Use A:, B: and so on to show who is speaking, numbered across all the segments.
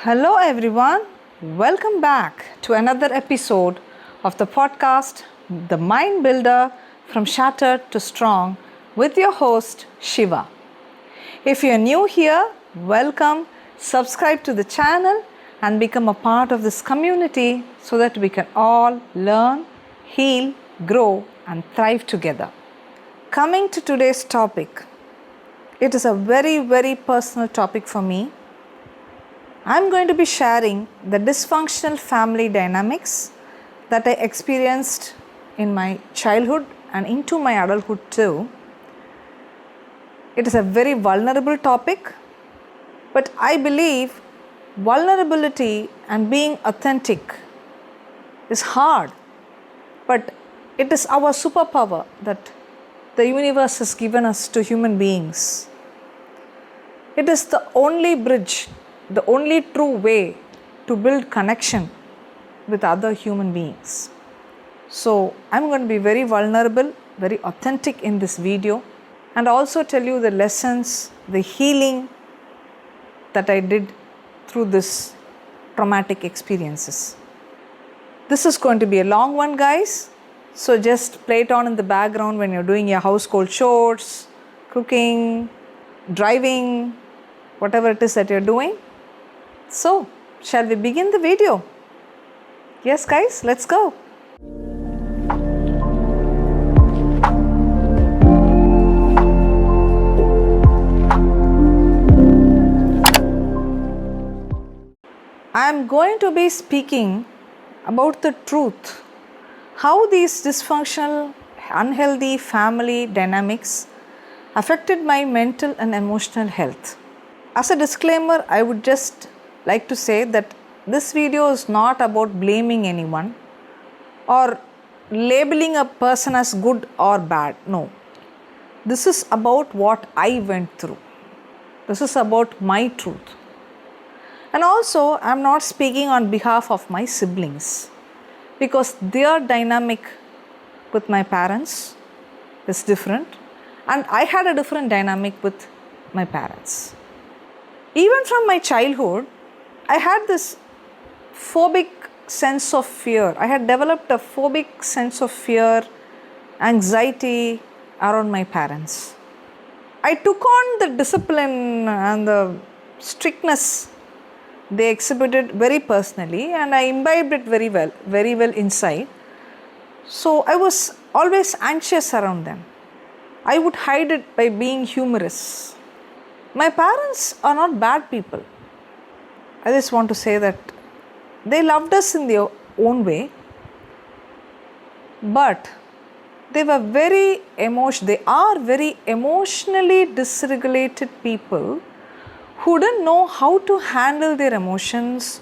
A: Hello everyone, welcome back to another episode of the podcast The Mind Builder from Shattered to Strong with your host Shiva. If you're new here, welcome, subscribe to the channel and become a part of this community so that we can all learn, heal, grow and thrive together. Coming to today's topic, it is a very personal topic for me. I'm going to be sharing the dysfunctional family dynamics that I experienced in my childhood and into my adulthood too. It is a very vulnerable topic, but I believe vulnerability and being authentic is hard, but it is our superpower that the universe has given us to human beings. It is the only bridge, the only true way to build connection with other human beings. So I'm going to be very vulnerable, very authentic in this video and also tell you the lessons, the healing that I did through this traumatic experiences. This is going to be a long one, guys. So just play it on in the background when you're doing your household chores, cooking, driving, whatever it is that you're doing. So, shall we begin the video? Yes, guys, let's go. I am going to be speaking about the truth, how these dysfunctional, unhealthy family dynamics affected my mental and emotional health. As a disclaimer, I would just like to say that this video is not about blaming anyone or labeling a person as good or bad. No. This is about what I went through. This is about my truth. And also, I am not speaking on behalf of my siblings because their dynamic with my parents is different and I had a different dynamic with my parents. Even from my childhood, I had this phobic sense of fear. I had developed a phobic sense of fear, anxiety around my parents. I took on the discipline and the strictness they exhibited very personally and I imbibed it very well inside. So I was always anxious around them. I would hide it by being humorous. My parents are not bad people. I just want to say that they loved us in their own way, but they are very emotionally dysregulated people who didn't know how to handle their emotions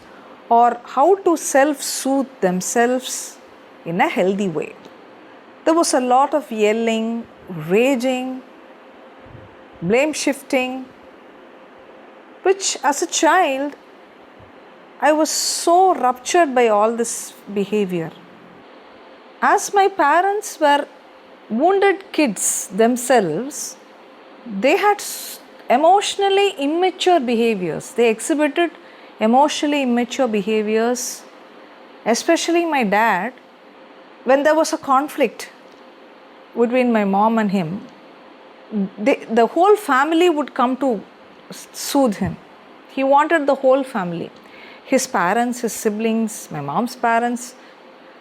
A: or how to self-soothe themselves in a healthy way. There was a lot of yelling, raging, blame shifting, which as a child I was so ruptured by all this behavior. As my parents were wounded kids themselves, they had emotionally immature behaviors. They exhibited emotionally immature behaviors, especially my dad. When there was a conflict between my mom and him, the whole family would come to soothe him. He wanted the whole family. His parents, his siblings, my mom's parents,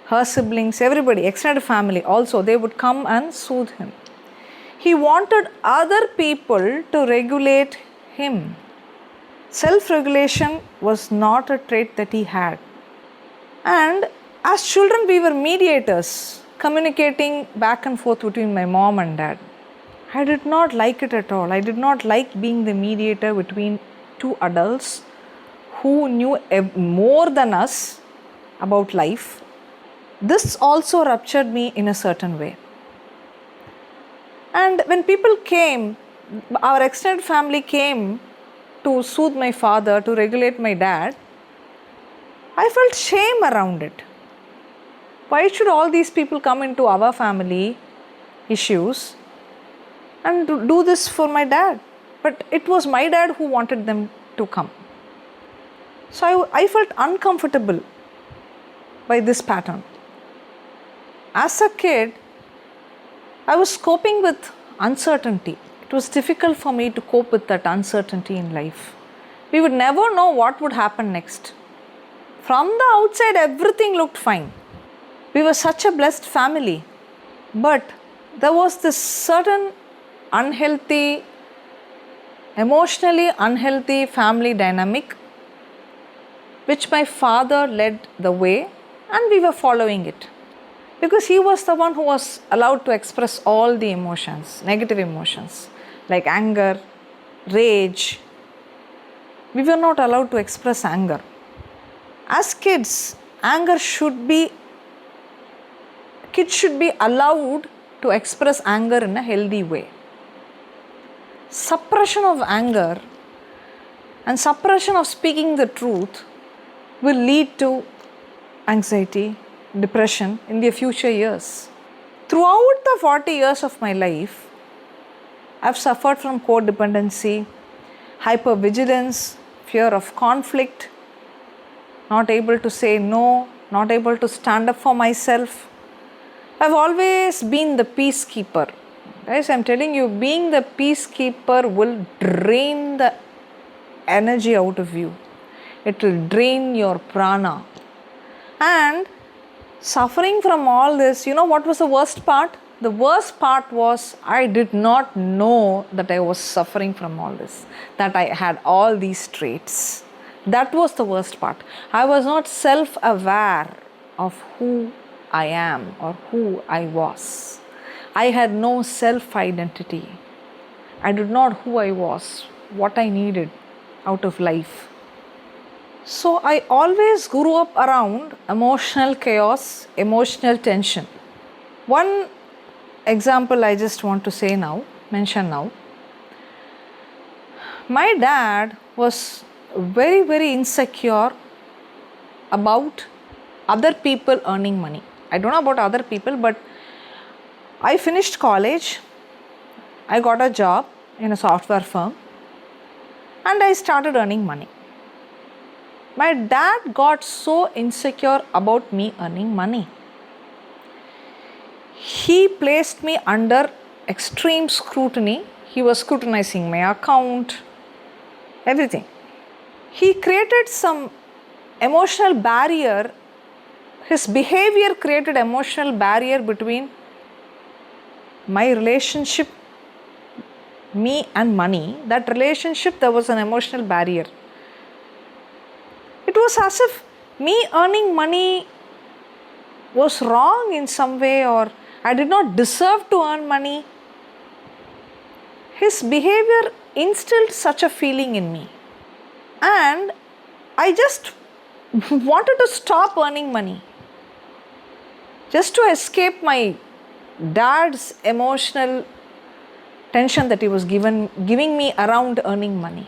A: her siblings, everybody, extended family also, they would come and soothe him. He wanted other people to regulate him. Self-regulation was not a trait that he had. And as children, we were mediators, communicating back and forth between my mom and dad. I did not like it at all. I did not like being the mediator between two adults who knew more than us about life. This also ruptured me in a certain way. And when people came, our extended family came to soothe my father, to regulate my dad, I felt shame around it. Why should all these people come into our family issues and do this for my dad? But it was my dad who wanted them to come. So I felt uncomfortable by this pattern. As a kid, I was coping with uncertainty. It was difficult for me to cope with that uncertainty in life. We would never know what would happen next. From the outside, everything looked fine. We were such a blessed family. But there was this certain unhealthy, emotionally unhealthy family dynamic which my father led the way, and we were following it. Because he was the one who was allowed to express all the emotions, negative emotions like anger, rage. We were not allowed to express anger. As kids, kids should be allowed to express anger in a healthy way. Suppression of anger and suppression of speaking the truth will lead to anxiety, depression in the future years. Throughout the 40 years of my life, I've suffered from codependency, hypervigilance, fear of conflict, not able to say no, not able to stand up for myself. I've always been the peacekeeper. Guys, I'm telling you, being the peacekeeper will drain the energy out of you. It will drain your prana. And suffering from all this, you know what was the worst part? The worst part was I did not know that I was suffering from all this, that I had all these traits. That was the worst part. I was not self-aware of who I am or who I was. I had no self-identity. I did not know who I was, what I needed out of life. So I always grew up around emotional chaos, emotional tension. One example I just want to mention now. My dad was very, very insecure about other people earning money. I don't know about other people, but I finished college. I got a job in a software firm and I started earning money. My dad got so insecure about me earning money. He placed me under extreme scrutiny. He was scrutinizing my account, everything. He created some emotional barrier. His behavior created emotional barrier between my relationship, me and money. That relationship, there was an emotional barrier. It was as if me earning money was wrong in some way, or I did not deserve to earn money. His behavior instilled such a feeling in me. And I just wanted to stop earning money, just to escape my dad's emotional tension that he was giving me around earning money.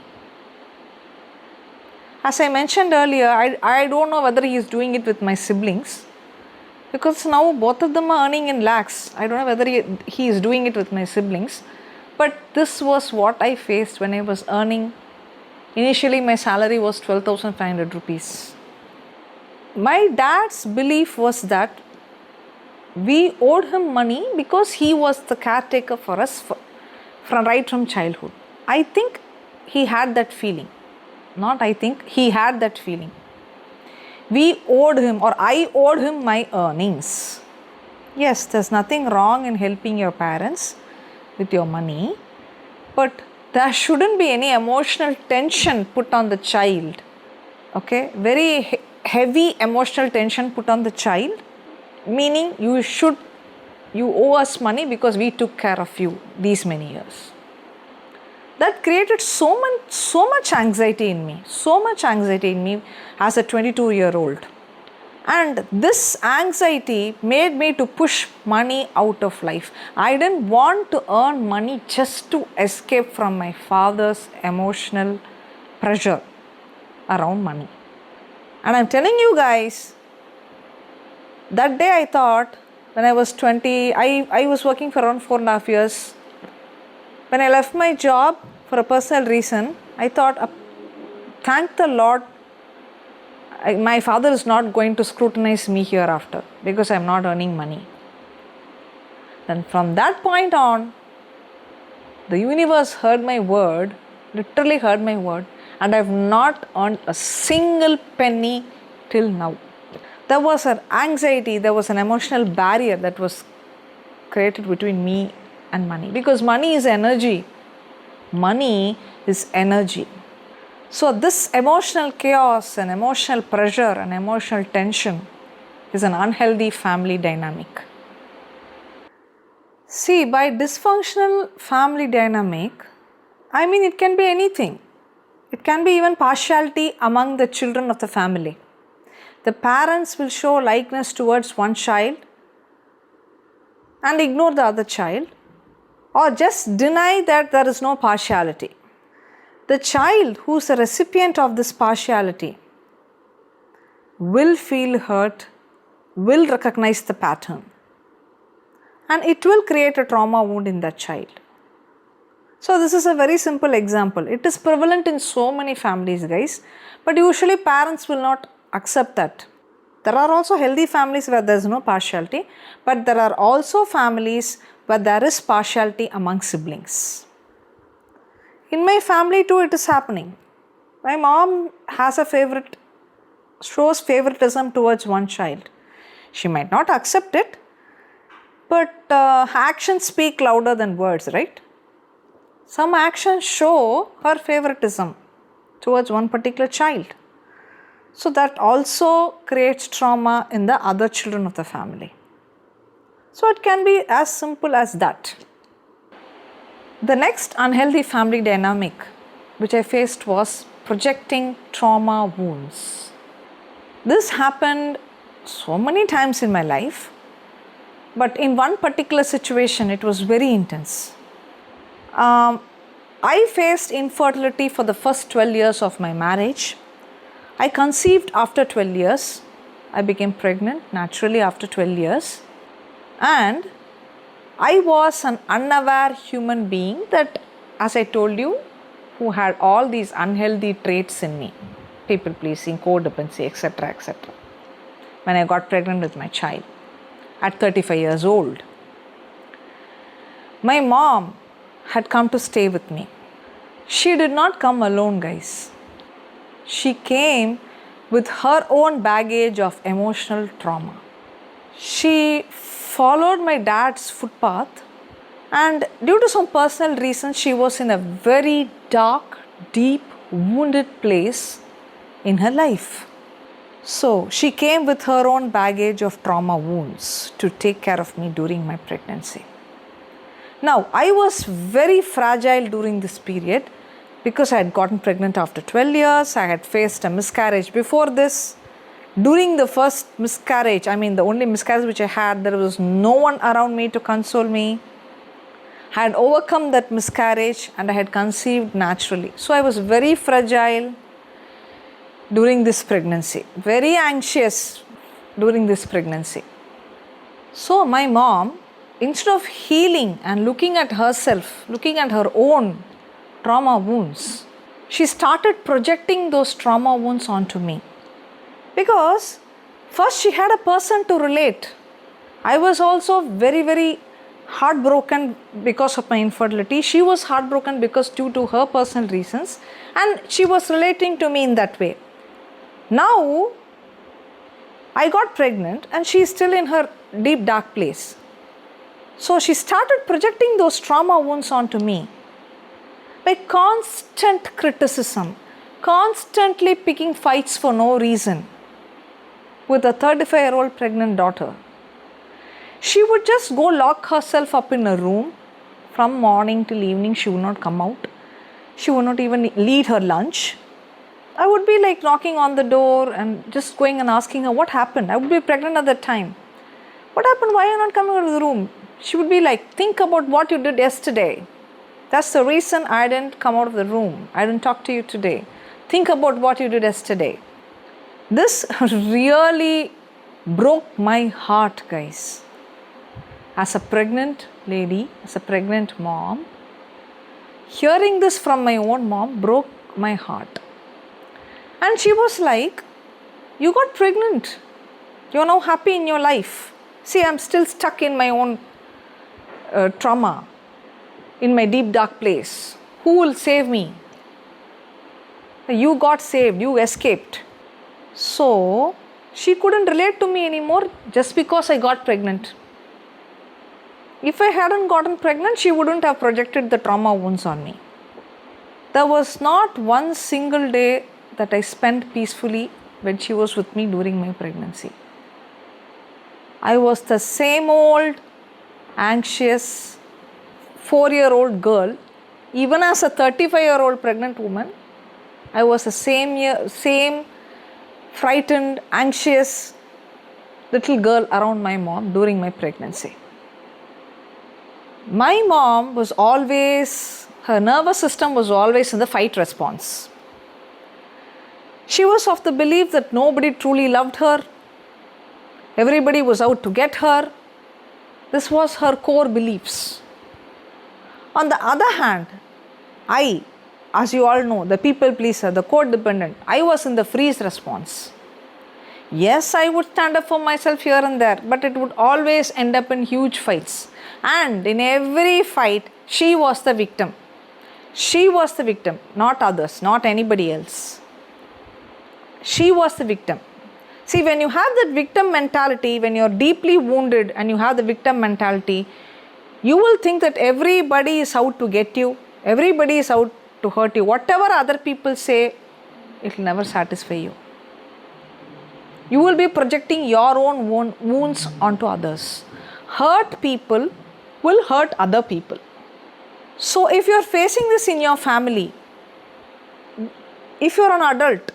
A: As I mentioned earlier, I don't know whether he is doing it with my siblings, because now both of them are earning in lakhs. I don't know whether he is doing it with my siblings, but this was what I faced when I was earning. Initially, my salary was 12,500 rupees. My dad's belief was that we owed him money because he was the caretaker for us right from childhood. I think he had that feeling. He had that feeling. We owed him, or I owed him my earnings. Yes, there's nothing wrong in helping your parents with your money, but there shouldn't be any emotional tension put on the child. Okay, very heavy emotional tension put on the child, meaning you owe us money because we took care of you these many years. That created so much anxiety in me as a 22-year-old. And this anxiety made me to push money out of life. I didn't want to earn money just to escape from my father's emotional pressure around money. And I'm telling you guys, that day I thought, when I was 20, I was working for around 4.5 years. When I left my job for a personal reason, I thought, thank the Lord My father is not going to scrutinize me hereafter because I'm not earning money. Then from that point on, the universe heard my word, literally heard my word, and I've not earned a single penny till now. There was an anxiety, there was an emotional barrier that was created between me and money, because money is energy. Money is energy. So this emotional chaos and emotional pressure and emotional tension is an unhealthy family dynamic. See, by dysfunctional family dynamic, I mean it can be anything. It can be even partiality among the children of the family. The parents will show likeness towards one child and ignore the other child, or just deny that there is no partiality. The child who is a recipient of this partiality will feel hurt, will recognize the pattern, and it will create a trauma wound in that child. So this is a very simple example. It is prevalent in so many families, guys, but usually parents will not accept that. There are also healthy families where there is no partiality, but there are also families where there is partiality among siblings. In my family too, it is happening. My mom has shows favoritism towards one child. She might not accept it, but actions speak louder than words, right? Some actions show her favoritism towards one particular child. So that also creates trauma in the other children of the family. So it can be as simple as that. The next unhealthy family dynamic which I faced was projecting trauma wounds. This happened so many times in my life, but in one particular situation it was very intense. I faced infertility for the first 12 years of my marriage. I conceived after 12 years. I became pregnant naturally after 12 years. And I was an unaware human being that, as I told you, who had all these unhealthy traits in me. People pleasing, codependency, etc. etc. When I got pregnant with my child at 35 years old. My mom had come to stay with me. She did not come alone, guys. She came with her own baggage of emotional trauma. She followed my dad's footpath, and due to some personal reasons, she was in a very dark, deep, wounded place in her life. So she came with her own baggage of trauma wounds to take care of me during my pregnancy. Now, I was very fragile during this period because I had gotten pregnant after 12 years. I had faced a miscarriage before this. During the first miscarriage, the only miscarriage which I had, there was no one around me to console me. I had overcome that miscarriage and I had conceived naturally. So I was very fragile during this pregnancy, very anxious during this pregnancy. So my mom, instead of healing and looking at herself, looking at her own trauma wounds, she started projecting those trauma wounds onto me. Because first she had a person to relate. I was also very, very heartbroken because of my infertility. She was heartbroken because due to her personal reasons, and she was relating to me in that way. Now, I got pregnant and she is still in her deep dark place. So she started projecting those trauma wounds onto me by constant criticism, constantly picking fights for no reason with a 35-year-old pregnant daughter. She would just go lock herself up in a room from morning till evening. She would not come out. She would not even eat her lunch. I would be like knocking on the door and just going and asking her what happened. I would be pregnant at that time. What happened? Why are you not coming out of the room? She would be like, think about what you did yesterday. That's the reason I didn't come out of the room. I didn't talk to you today. Think about what you did yesterday. This really broke my heart, guys. As a pregnant lady, as a pregnant mom, hearing this from my own mom broke my heart. And she was like, You got pregnant. You're now happy in your life. See, I'm still stuck in my own trauma, in my deep dark place. Who will save me? You got saved, you escaped. So, she couldn't relate to me anymore just because I got pregnant. If I hadn't gotten pregnant, she wouldn't have projected the trauma wounds on me. There was not one single day that I spent peacefully when she was with me during my pregnancy. I was the same old, anxious, 4-year-old girl. Even as a 35-year-old pregnant woman, I was the same frightened, anxious little girl around my mom during my pregnancy. My mom was always, her nervous system was always in the fight response. She was of the belief that nobody truly loved her. Everybody was out to get her. This was her core beliefs. On the other hand, I, as you all know, the people pleaser, the codependent, I was in the freeze response. Yes, I would stand up for myself here and there, but it would always end up in huge fights. And in every fight, she was the victim. She was the victim, not others, not anybody else. She was the victim. See, when you have that victim mentality, when you're deeply wounded and you have the victim mentality, you will think that everybody is out to get you, everybody is out to hurt you. Whatever other people say, it will never satisfy you. You will be projecting your own wounds onto others. Hurt people will hurt other people. So if you are facing this in your family, if you are an adult,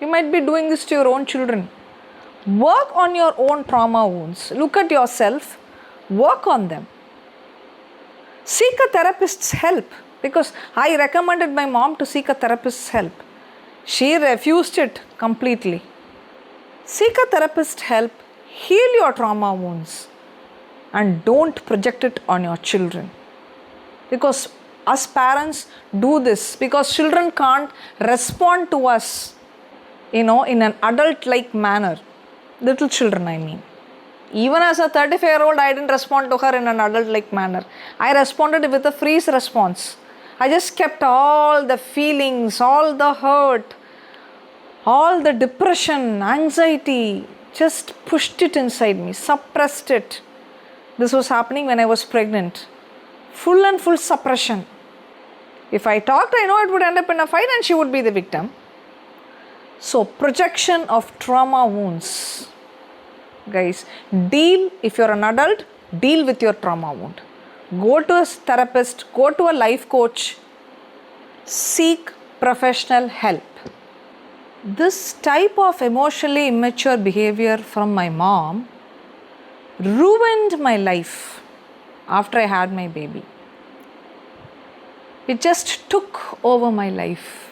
A: you might be doing this to your own children. Work on your own trauma wounds. Look at yourself. Work on them. Seek a therapist's help, because I recommended my mom to seek a therapist's help. She refused it completely. Seek a therapist's help. Heal your trauma wounds. And don't project it on your children. Because us parents do this because children can't respond to us, in an adult-like manner. Little children, I mean. Even as a 35-year-old, I didn't respond to her in an adult-like manner. I responded with a freeze response. I just kept all the feelings, all the hurt, all the depression, anxiety, just pushed it inside me, suppressed it. This was happening when I was pregnant. Full suppression. If I talked, I know it would end up in a fight and she would be the victim. So, projection of trauma wounds. Guys, if you're an adult, deal with your trauma wound. Go to a therapist, go to a life coach, seek professional help. This type of emotionally immature behavior from my mom ruined my life after I had my baby. It just took over my life.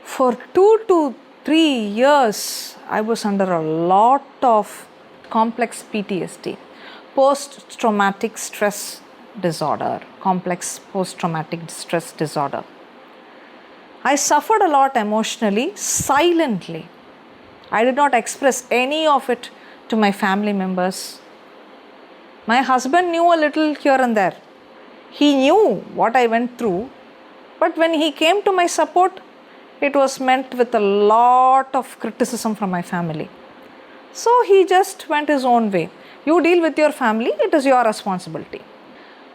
A: For 2 to 3 years, I was under a lot of complex PTSD, post-traumatic stress disorder, complex post-traumatic stress disorder. I suffered a lot emotionally, silently. I did not express any of it to my family members. My husband knew a little here and there. He knew what I went through, but when he came to my support, it was met with a lot of criticism from my family. So he just went his own way. You deal with your family, it is your responsibility.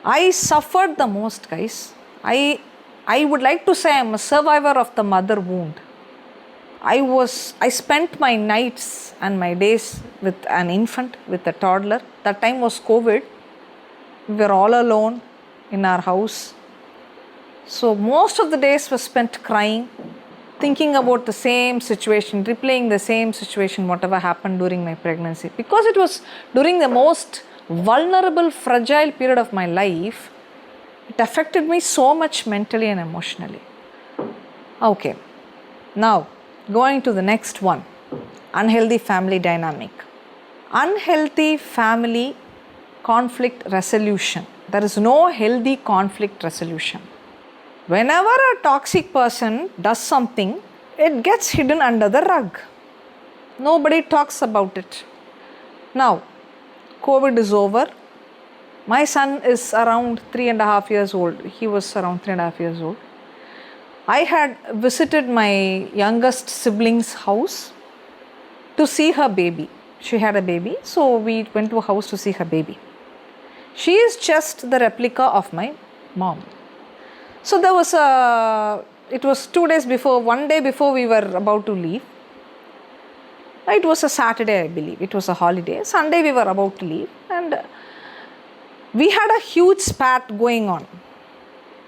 A: I suffered the most, guys. I would like to say I'm a survivor of the mother wound. I spent my nights and my days with an infant, with a toddler. That time was COVID. We were all alone in our house. So most of the days were spent crying, thinking about the same situation, replaying the same situation, whatever happened during my pregnancy. Because it was during the most vulnerable, fragile period of my life, it affected me so much mentally and emotionally. Okay, now going to the next one, unhealthy family dynamic. Unhealthy family conflict resolution. There is no healthy conflict resolution. Whenever a toxic person does something, it gets hidden under the rug. Nobody talks about it. Now, COVID is over. My son is around 3.5 years old. He was around 3.5 years old. I had visited my youngest sibling's house to see her baby. She had a baby, so we went to a house to see her baby. She is just the replica of my mom. So it was 2 days before, one day before we were about to leave. It was a Saturday, I believe. It was a holiday. Sunday we were about to leave, and we had a huge spat going on.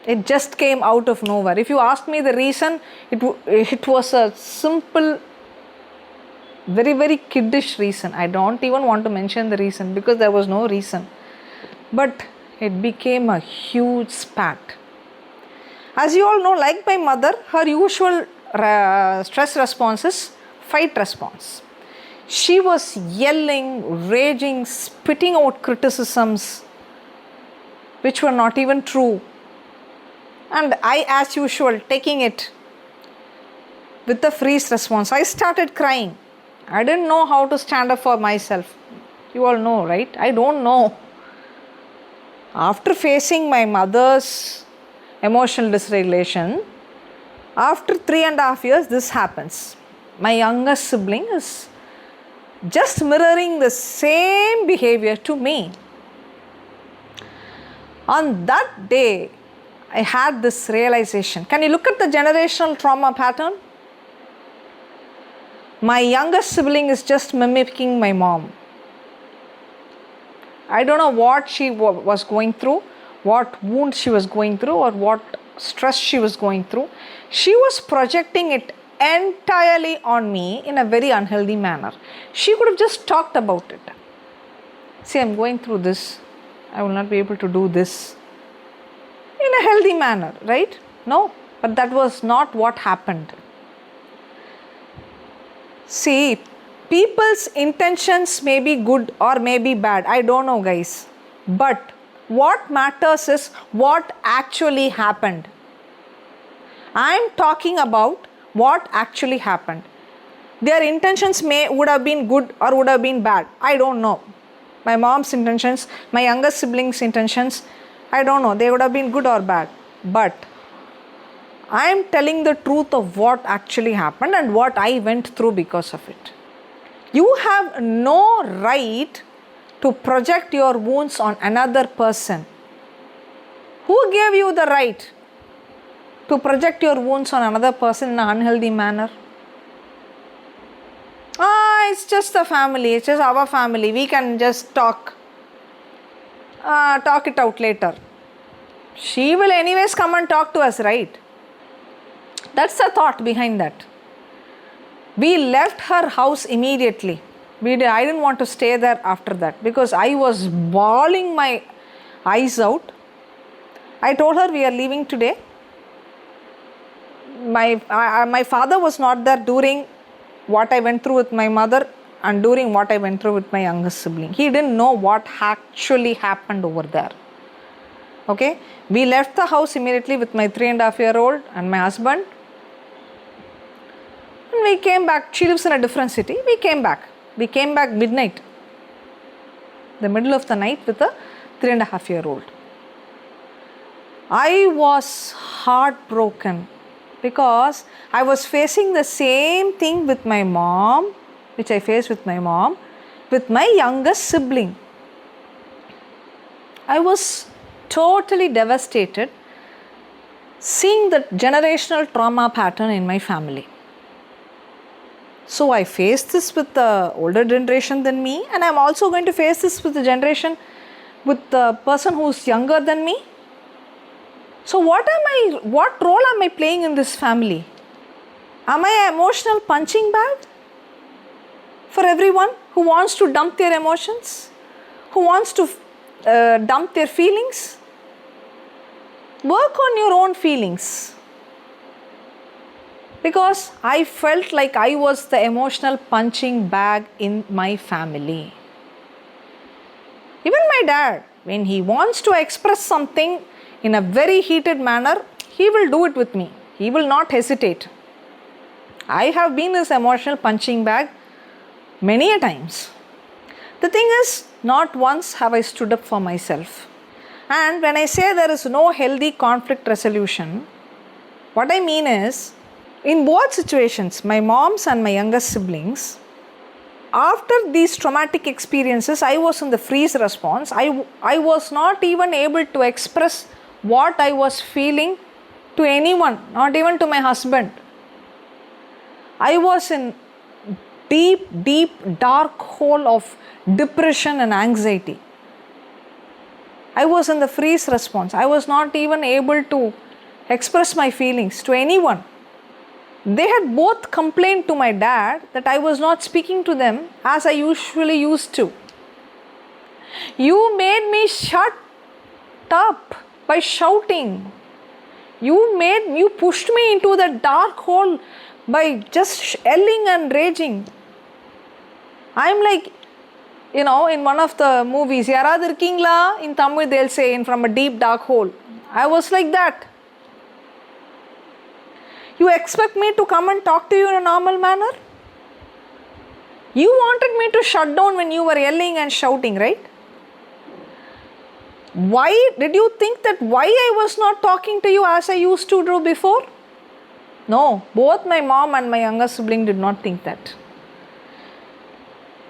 A: It just came out of nowhere. If you ask me the reason, it was a simple, very, very kiddish reason. I don't even want to mention the reason because there was no reason. But it became a huge spat. As you all know, like my mother, her usual stress response is fight response. She was yelling, raging, spitting out criticisms which were not even true. And I, as usual, taking it with the freeze response. I started crying. I didn't know how to stand up for myself. You all know, right? I don't know. After facing my mother's emotional dysregulation, after 3.5 years, this happens. My youngest sibling is just mirroring the same behavior to me. On that day, I had this realization. Can you look at the generational trauma pattern? My youngest sibling is just mimicking my mom. I don't know what she was going through, what wound she was going through, or what stress she was going through. She was projecting it entirely on me in a very unhealthy manner. She could have just talked about it. See, I'm going through this. I will not be able to do this. In a healthy manner, right? No, but that was not what happened. See, people's intentions may be good or may be bad. I don't know, guys. But what matters is what actually happened. I'm talking about what actually happened. Their intentions would have been good or would have been bad. I don't know. My mom's intentions, my younger siblings' intentions, I don't know. They would have been good or bad. But I am telling the truth of what actually happened and what I went through because of it. You have no right to project your wounds on another person. Who gave you the right to project your wounds on another person in an unhealthy manner? It's just a family. It's just our family. We can just talk it out later. She will anyways come and talk to us, right? That's the thought behind that. We left her house immediately. I didn't want to stay there after that because I was bawling my eyes out. I told her we are leaving today. My father was not there during what I went through with my mother and during what I went through with my youngest sibling. He didn't know what actually happened over there. Okay, we left the house immediately with my 3.5-year-old and my husband. And we came back. She lives in a different city. We came back. We came back midnight. The middle of the night with a 3.5-year-old. I was heartbroken because I was facing the same thing with my mom, which I faced with my mom, with my youngest sibling. I was totally devastated seeing the generational trauma pattern in my family. So I faced this with the older generation than me, and I'm also going to face this with the person who's younger than me. So what role am I playing in this family? Am I an emotional punching bag for everyone who wants to dump their emotions? Who wants to dump their feelings? Work on your own feelings. Because I felt like I was the emotional punching bag in my family. Even my dad, when he wants to express something in a very heated manner, he will do it with me. He will not hesitate. I have been his emotional punching bag many a times. The thing is, not once have I stood up for myself. And when I say there is no healthy conflict resolution, what I mean is, in both situations, my mom's and my younger siblings, after these traumatic experiences, I was in the freeze response. I was not even able to express what I was feeling to anyone, not even to my husband. I was in deep, dark hole of depression and anxiety. I was in the freeze response. I was not even able to express my feelings to anyone. They had both complained to my dad that I was not speaking to them as I usually used to. You made me shut up by shouting. You pushed me into the dark hole by just yelling and raging. I'm like, in one of the movies, Yarad irkingla, in Tamil they'll say, in from a deep dark hole. I was like that. You expect me to come and talk to you in a normal manner? You wanted me to shut down when you were yelling and shouting, right? Why did you think that why I was not talking to you as I used to do before? No, both my mom and my younger sibling did not think that.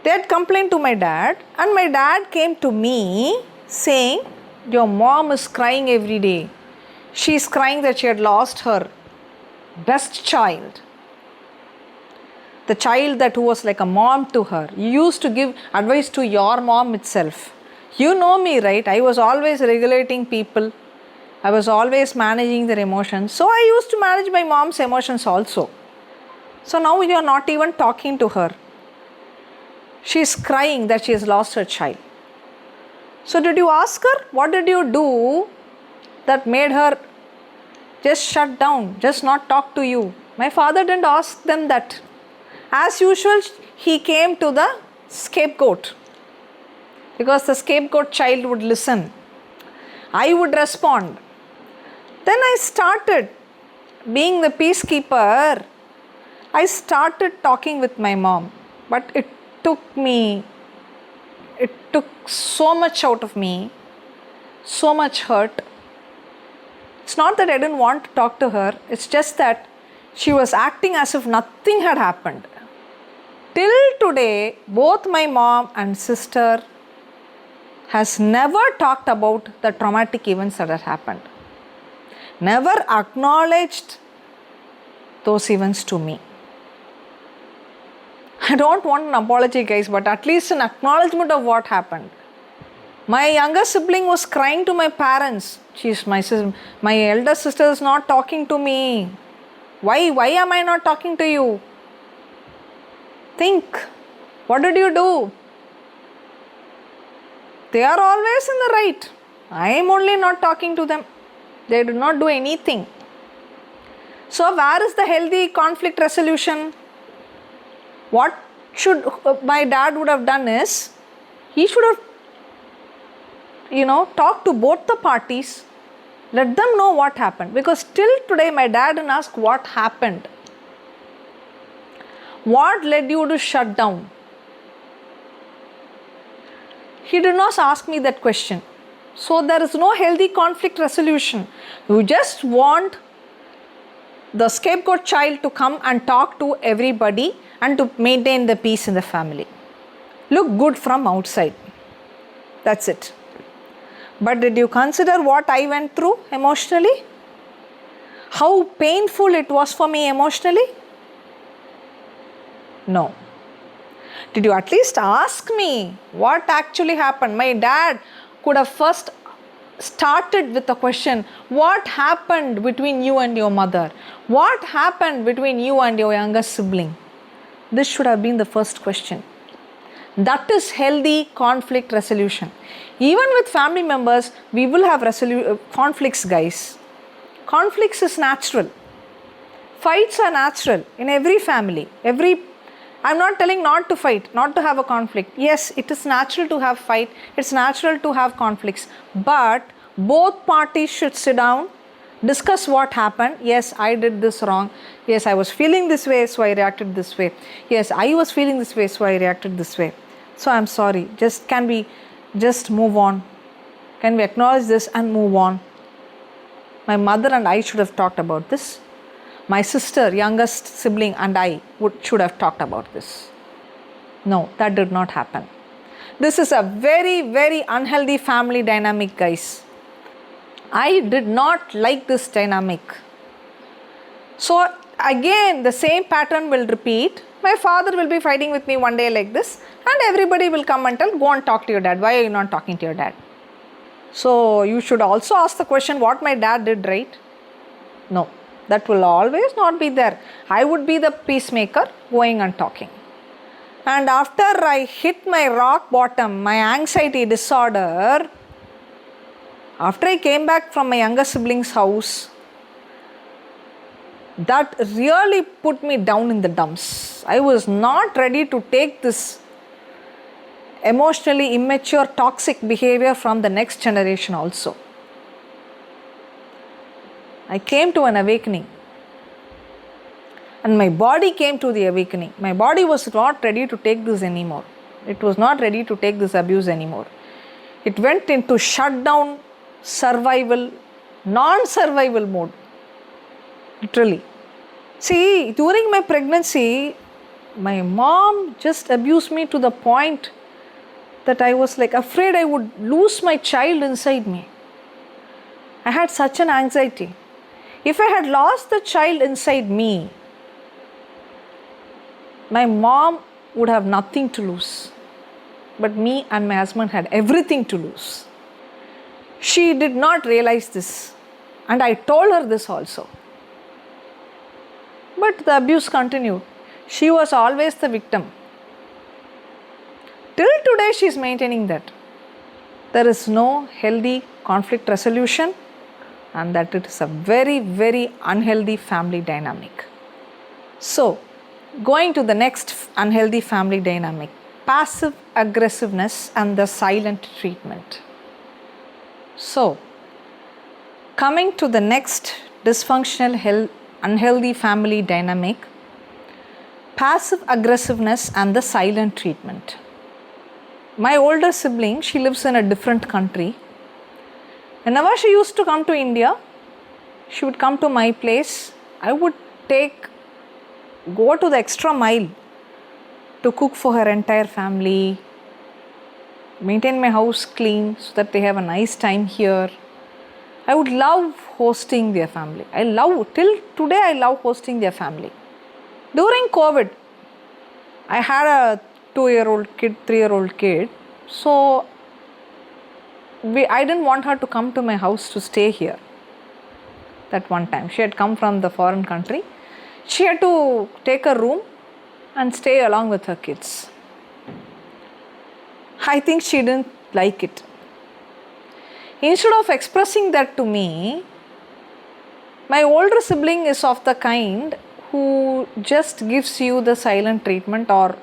A: They had complained to my dad, and my dad came to me saying, your mom is crying every day. She is crying that she had lost her best child. The child that was like a mom to her. You used to give advice to your mom itself. You know me, right? I was always regulating people. I was always managing their emotions. So I used to manage my mom's emotions also. So now you are not even talking to her. She is crying that she has lost her child. So did you ask her? What did you do that made her just shut down, just not talk to you? My father didn't ask them that. As usual, he came to the scapegoat. Because the scapegoat child would listen. I would respond. Then I started being the peacekeeper. I started talking with my mom. But it took so much out of me, so much hurt. It's not that I didn't want to talk to her, it's just that she was acting as if nothing had happened. Till today, both my mom and sister has never talked about the traumatic events that had happened. Never acknowledged those events to me. I don't want an apology, guys, but at least an acknowledgement of what happened. My younger sibling was crying to my parents. She's my sister. My elder sister is not talking to me. Why am I not talking to you? Think. What did you do? They are always in the right. I am only not talking to them. They did not do anything. So where is the healthy conflict resolution? What should my dad would have done is, he should have, talked to both the parties, let them know what happened. Because till today my dad didn't ask what happened. What led you to shut down? He did not ask me that question. So there is no healthy conflict resolution. You just want the scapegoat child to come and talk to everybody and to maintain the peace in the family. Look good from outside. That's it. But did you consider what I went through emotionally? How painful it was for me emotionally? No. Did you at least ask me what actually happened? My dad could have first started with the question, what happened between you and your mother? What happened between you and your younger sibling? This should have been the first question. That is healthy conflict resolution. Even with family members, we will have conflicts, guys. Conflicts is natural. Fights are natural in every family. I'm not telling not to fight, not to have a conflict. Yes, it is natural to have fight. It's natural to have conflicts. But both parties should sit down, discuss what happened. Yes, I did this wrong. Yes, I was feeling this way, so I reacted this way. Yes, I was feeling this way, so I reacted this way. So I'm sorry. Can we just move on? Can we acknowledge this and move on? My mother and I should have talked about this. My sister, youngest sibling, and I should have talked about this. No, that did not happen. This is a very, very unhealthy family dynamic, guys. I did not like this dynamic. So again, the same pattern will repeat. My father will be fighting with me one day like this, and everybody will come and tell, go and talk to your dad. Why are you not talking to your dad? So you should also ask the question, what my dad did right? No, that will always not be there. I would be the peacemaker going and talking. And after I hit my rock bottom, my anxiety disorder, after I came back from my younger sibling's house, that really put me down in the dumps. I was not ready to take this emotionally immature, toxic behavior from the next generation also. I came to an awakening. And my body came to the awakening. My body was not ready to take this anymore. It was not ready to take this abuse anymore. It went into shutdown, survival, non-survival mode. Literally. See, during my pregnancy, my mom just abused me to the point that I was like afraid I would lose my child inside me. I had such an anxiety. If I had lost the child inside me, my mom would have nothing to lose. But me and my husband had everything to lose. She did not realize this. And I told her this also. But the abuse continued. She was always the victim. Till today she is maintaining that. There is no healthy conflict resolution, and that it is a very, very unhealthy family dynamic. So, going to the next unhealthy family dynamic, passive aggressiveness and the silent treatment. So, coming to the next dysfunctional unhealthy family dynamic, passive aggressiveness and the silent treatment. My older sibling, she lives in a different country. Whenever she used to come to India, she would come to my place. I would go to the extra mile to cook for her entire family, maintain my house clean so that they have a nice time here. I would love hosting their family. Till today I love hosting their family. During COVID, I had a 2-year-old kid, 3-year-old kid. So, I didn't want her to come to my house to stay here. That one time, she had come from the foreign country. She had to take a room and stay along with her kids. I think she didn't like it. Instead of expressing that to me, my older sibling is of the kind who just gives you the silent treatment or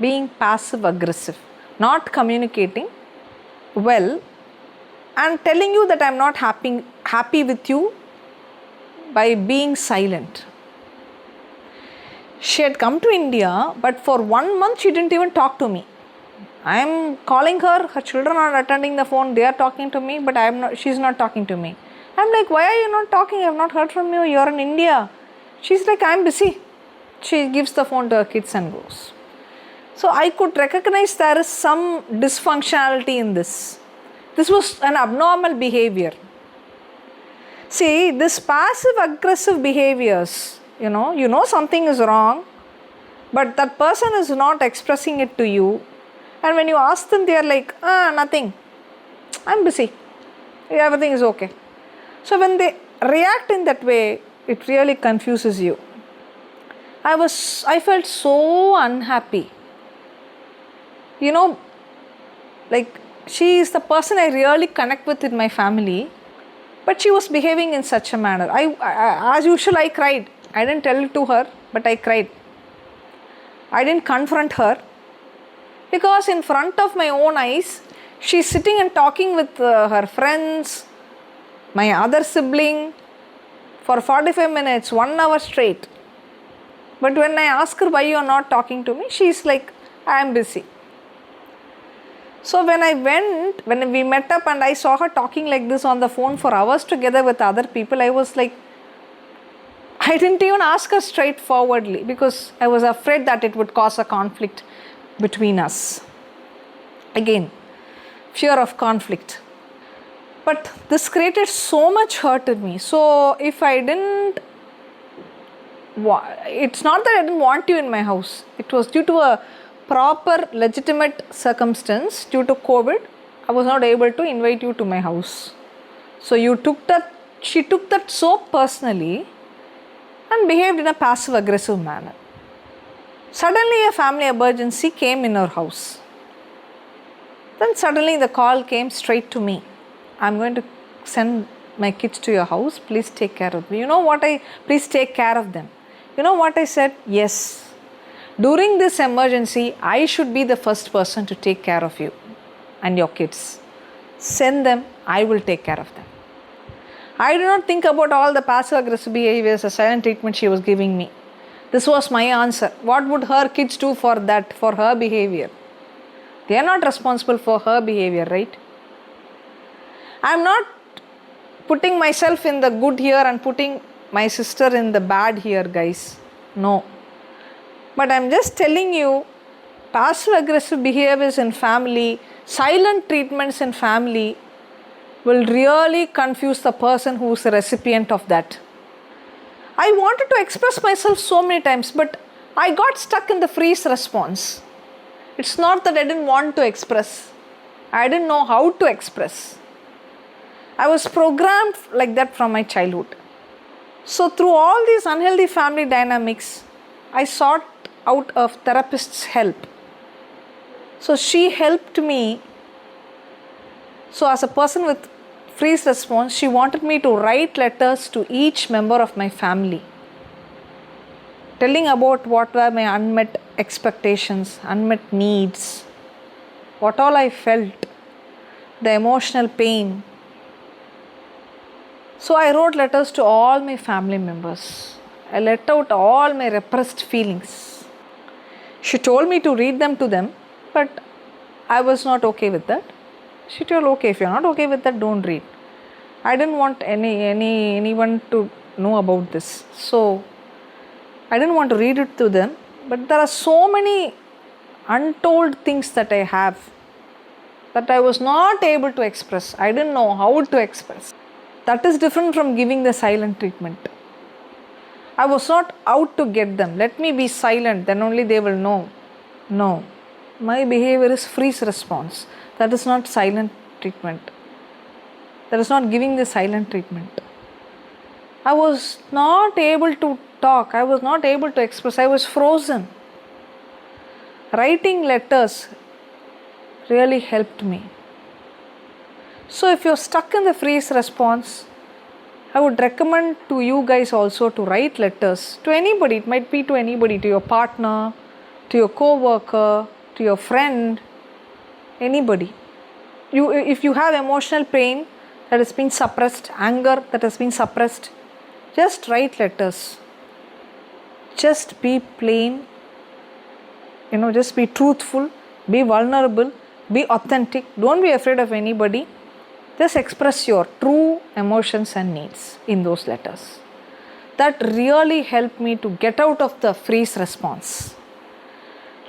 A: being passive aggressive, not communicating well and telling you that I'm not happy with you by being silent. She had come to India, but for 1 month she didn't even talk to me. I am calling her, her children are attending the phone, they are talking to me, but she's not talking to me. I'm like, why are you not talking? I have not heard from you, you're in India. She's like, I'm busy. She gives the phone to her kids and goes. So I could recognize there is some dysfunctionality in this. This was an abnormal behavior. See, this passive aggressive behaviors, you know something is wrong, but that person is not expressing it to you. And when you ask them, they are like, nothing. I'm busy. Everything is okay. So when they react in that way, it really confuses you. I felt so unhappy. Like she is the person I really connect with in my family, but she was behaving in such a manner. As usual, I cried. I didn't tell it to her, but I cried. I didn't confront her because in front of my own eyes, she's sitting and talking with her friends, my other sibling, for 45 minutes, 1 hour straight. But when I ask her why you are not talking to me, she is like, I am busy. So when we met up and I saw her talking like this on the phone for hours together with other people, I was like, I didn't even ask her straightforwardly because I was afraid that it would cause a conflict between us. Again, fear of conflict. But this created so much hurt in me. So if I didn't, it's not that I didn't want you in my house. It was due to a proper legitimate circumstance. Due to COVID, I was not able to invite you to my house. So she took that so personally and behaved in a passive aggressive manner. Suddenly a family emergency came in our house. Then suddenly the call came straight to me. I'm going to send my kids to your house. Please take care of them. You know what please take care of them. You know what I said? Yes. During this emergency, I should be the first person to take care of you and your kids. Send them. I will take care of them. I do not think about all the passive aggressive behaviors, the silent treatment she was giving me. This was my answer. What would her kids do for her behavior? They are not responsible for her behavior, right? I am not putting myself in the good here and putting my sister in the bad here, guys. No. But I am just telling you, passive aggressive behaviors in family, silent treatments in family will really confuse the person who is the recipient of that. I wanted to express myself so many times, but I got stuck in the freeze response. It's not that I didn't want to express. I didn't know how to express. I was programmed like that from my childhood. So through all these unhealthy family dynamics, I sought out a therapist's help. So she helped me. So as a person with freeze response, she wanted me to write letters to each member of my family, telling about what were my unmet expectations, unmet needs, what all I felt, the emotional pain. So I wrote letters to all my family members. I let out all my repressed feelings. She told me to read them to them, but I was not okay with that. She told, okay, if you're not okay with that, don't read. I didn't want anyone to know about this. So I didn't want to read it to them, but there are so many untold things that I have that I was not able to express. I didn't know how to express. That is different from giving the silent treatment. I was not out to get them. Let me be silent, then only they will know. No. My behavior is freeze response. That is not silent treatment. That is not giving the silent treatment. I was not able to talk. I was not able to express. I was frozen. Writing letters really helped me. So if you're stuck in the freeze response, I would recommend to you guys also to write letters to anybody. It might be to anybody, to your partner, to your co-worker, to your friend, anybody. If you have emotional pain that has been suppressed, anger that has been suppressed, just write letters. Just be plain, just be truthful, be vulnerable, be authentic. Don't be afraid of anybody. Just express your true emotions and needs in those letters. That really helped me to get out of the freeze response.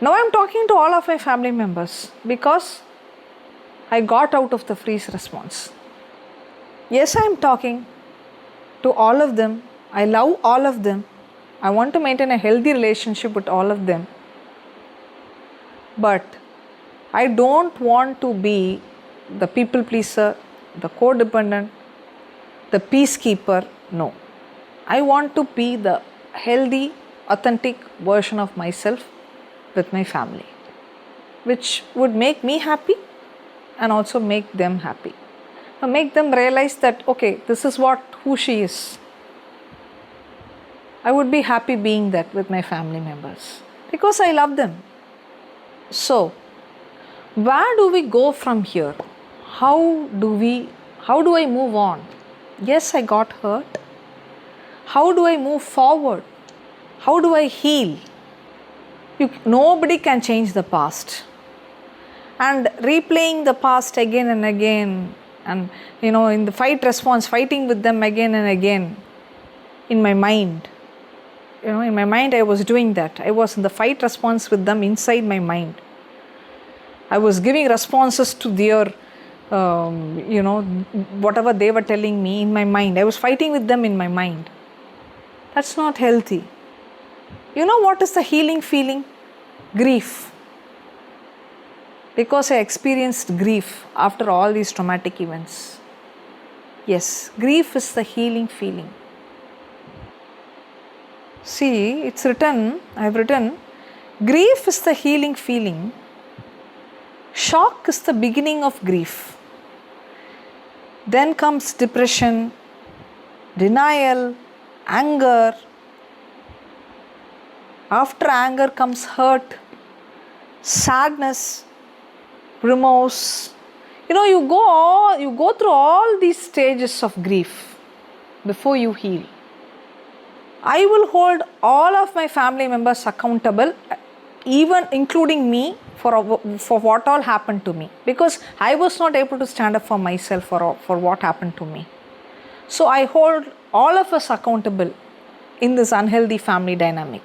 A: Now I'm talking to all of my family members because I got out of the freeze response. Yes, I'm talking to all of them. I love all of them. I want to maintain a healthy relationship with all of them. But I don't want to be the people pleaser, the codependent, the peacekeeper. No. I want to be the healthy, authentic version of myself with my family, which would make me happy and also make them happy. Now make them realize that, okay, this is who she is. I would be happy being that with my family members because I love them. So, where do we go from here? How do I move on? Yes, I got hurt. How do I move forward? How do I heal? Nobody can change the past. And replaying the past again and again, and in the fight response, fighting with them again and again in my mind. In my mind, I was doing that. I was in the fight response with them inside my mind. I was giving responses to their, whatever they were telling me in my mind. I was fighting with them in my mind. That's not healthy. You know what is the healing feeling? Grief. Because I experienced grief after all these traumatic events. Yes, grief is the healing feeling. See, I've written, grief is the healing feeling. Shock is the beginning of grief. Then comes depression, denial, anger. After anger comes hurt, sadness, remorse. You go through all these stages of grief before you heal. I will hold all of my family members accountable, even including me, for what all happened to me, because I was not able to stand up for myself for what happened to me. So I hold all of us accountable in this unhealthy family dynamic.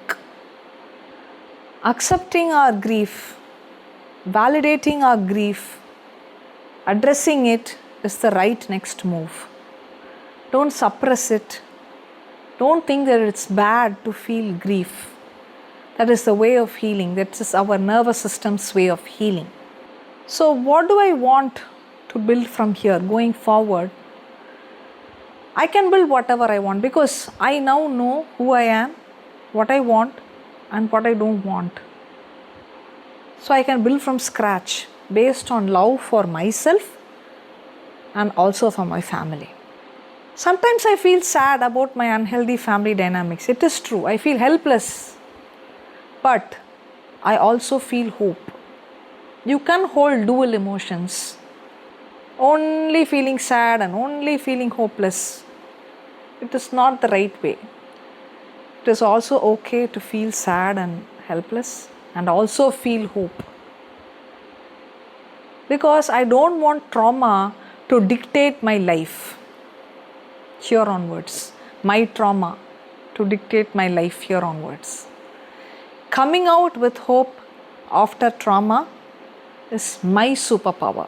A: Accepting our grief, validating our grief, addressing it is the right next move. Don't suppress it. Don't think that it's bad to feel grief. That is the way of healing. That is our nervous system's way of healing. So what do I want to build from here going forward? I can build whatever I want, because I now know who I am, what I want and what I don't want. So I can build from scratch based on love for myself and also for my family. Sometimes I feel sad about my unhealthy family dynamics. It is true. I feel helpless. But I also feel hope. You can hold dual emotions. Only feeling sad and only feeling hopeless. It is not the right way. It is also okay to feel sad and helpless and also feel hope. Because I don't want trauma to dictate my life here onwards. My trauma to dictate my life here onwards. Coming out with hope after trauma is my superpower.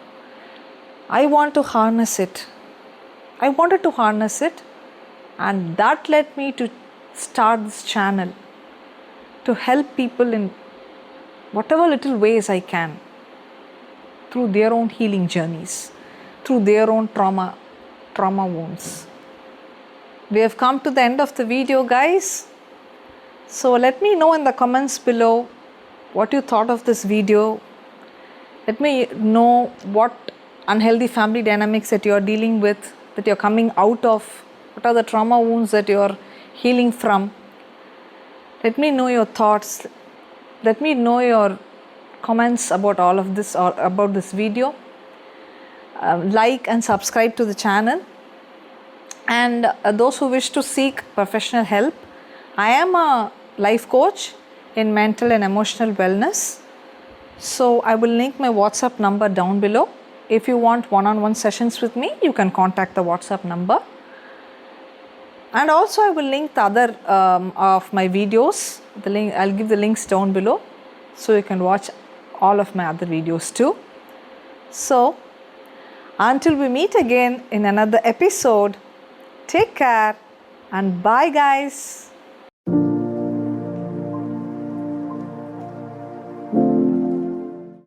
A: I want to harness it. I wanted to harness it, and that led me to start this channel to help people in whatever little ways I can through their own healing journeys, through their own trauma wounds. We have come to the end of the video, guys. So let me know in the comments below what you thought of this video. Let me know what unhealthy family dynamics that you are dealing with, that you are coming out of. What are the trauma wounds that you are healing from? Let me know your thoughts. Let me know your comments about all of this or about this video. Like and subscribe to the channel. And those who wish to seek professional help, I am a life coach in mental and emotional wellness. So I will link my WhatsApp number down below. If you want one-on-one sessions with me, you can contact the WhatsApp number. And also I will link the other of my videos. I'll give the links down below, so you can watch all of my other videos too. So until we meet again in another episode, take care and bye, guys.